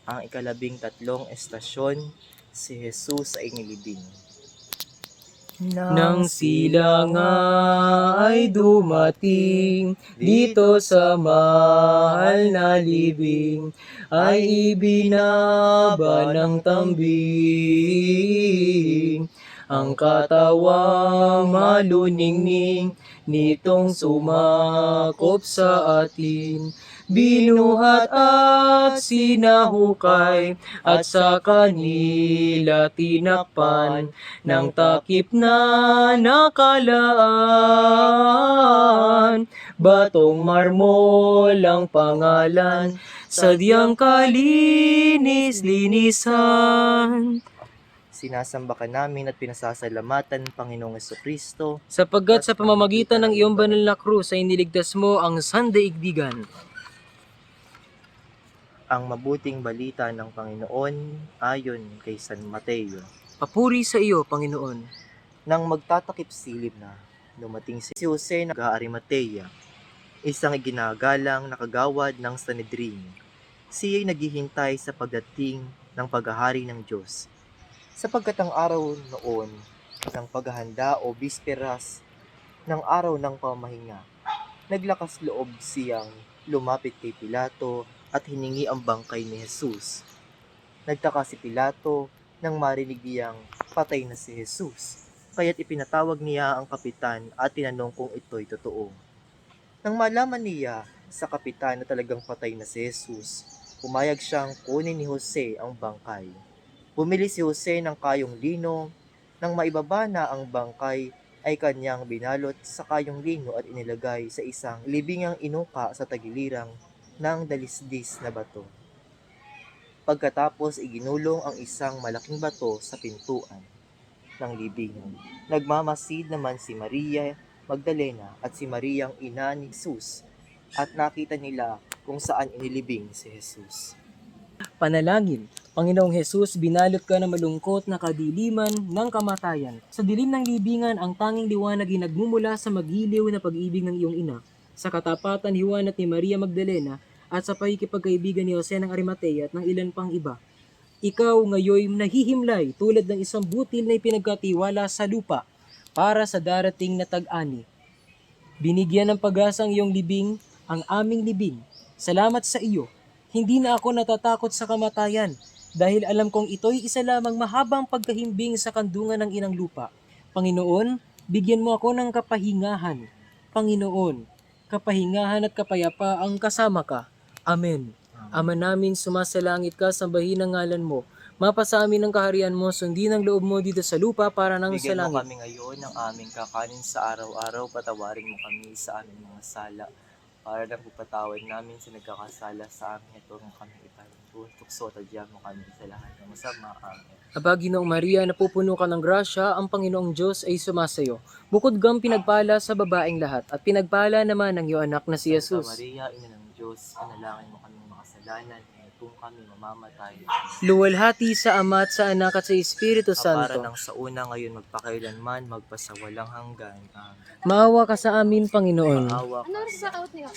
Ang ikalabing-tatlong estasyon, si Jesus ay inilibing. Nang sila nga ay dumating dito sa mahal na libing, ay ibinaba ng tambing ang katawang maluningning nitong sumakop sa atin. Binuhat at sinahukay at sa kanila tinakpan ng takip na nakalaan. Batong marmol ang pangalan, sadyang kalinis-linisan. Sinasamba ka namin at pinasasalamatan, Panginoong Jesucristo, Sapagkat sa pamamagitan ng iyong banal na krus ay niligtas mo ang sandaigdigan. ang mabuting balita ng Panginoon ayon kay San Mateo. Papuri sa iyo, Panginoon. Nang magtatakip silip na, dumating si Jose ng Arimatea, isang iginagalang na kagawad ng Sanedrin. Siya'y naghihintay sa pagdating ng paghahari ng Diyos. Sapagkat ang araw noon ng paghahanda o bisperas ng araw ng pamahinga, naglakas loob siyang lumapit kay Pilato at hiningi ang bangkay ni Jesus. Nagtaka si Pilato nang marinig niyang patay na si Jesus, kaya't ipinatawag niya ang kapitan at tinanong kung ito'y totoo. Nang malaman niya sa kapitan na talagang patay na si Jesus, pumayag siyang kunin ni Jose ang bangkay. Bumili si Jose ng kayong lino. Nang maibaba na ang bangkay, ay kanyang binalot sa kayong lino at inilagay sa isang libingang inuka sa tagilirang ng dalisdis na bato. Pagkatapos iginulong ang isang malaking bato sa pintuan ng libingan. Nagmamasid naman si Maria Magdalena at si Mariang ina ni Jesus at nakita nila kung saan inilibing si Jesus. Panalangin. Panginoong Hesus, binalot ka ng malungkot na kadiliman ng kamatayan. Sa dilim ng libingan, ang tanging liwanag ay nagmumula sa magiliw na pag-ibig ng iyong ina, sa katapatan ni Juan at ni Maria Magdalena, at sa pakikipagkaibigan ni Jose ng Arimatea at ng ilan pang iba. Ikaw ngayoy nahihimlay tulad ng isang butil na ipinagkatiwala sa lupa para sa darating na tag-ani. Binigyan ng pag-asa ang iyong libing, ang aming libing. Salamat sa iyo. Hindi na ako natatakot sa kamatayan dahil alam kong ito'y isa lamang mahabang pagkahimbing sa kandungan ng inang lupa. Panginoon, bigyan mo ako ng kapahingahan. Panginoon, kapahingahan at kapayapa ang kasama ka. Amen. Ama namin, sumasalangit ka, sambahin ang ngalan mo. Mapasa amin ang kaharian mo, sundin ang loob mo dito sa lupa para nang sa Bigyan mo langit. kami ngayon ng aming kakanin sa araw-araw, patawarin mo kami sa aming mga sala, para lang pagpatawad namin sa nagkakasala sa amin at huwag mo kami ipahintulot. Tukso at adyan mo kami sa lahat ng masama. Amen. Aba, Ginoong Maria, napupuno ka ng grasya, ang Panginoong Diyos ay sumasayo. Bukod kang pinagpala sa babaeng lahat, at pinagpala naman ang iyong anak na si Santa Jesus. Maria, Ina ng Diyos, panalangin mo kami makasalanan, kung kami mamamatay. Luwalhati sa Ama at sa Anak at sa Espiritu Para Santo. ng sa una ngayon magpakailanman, magpasawalang hanggan. Amen. Maawa ka sa amin, Panginoon. Maawa ka Ano sa out niya?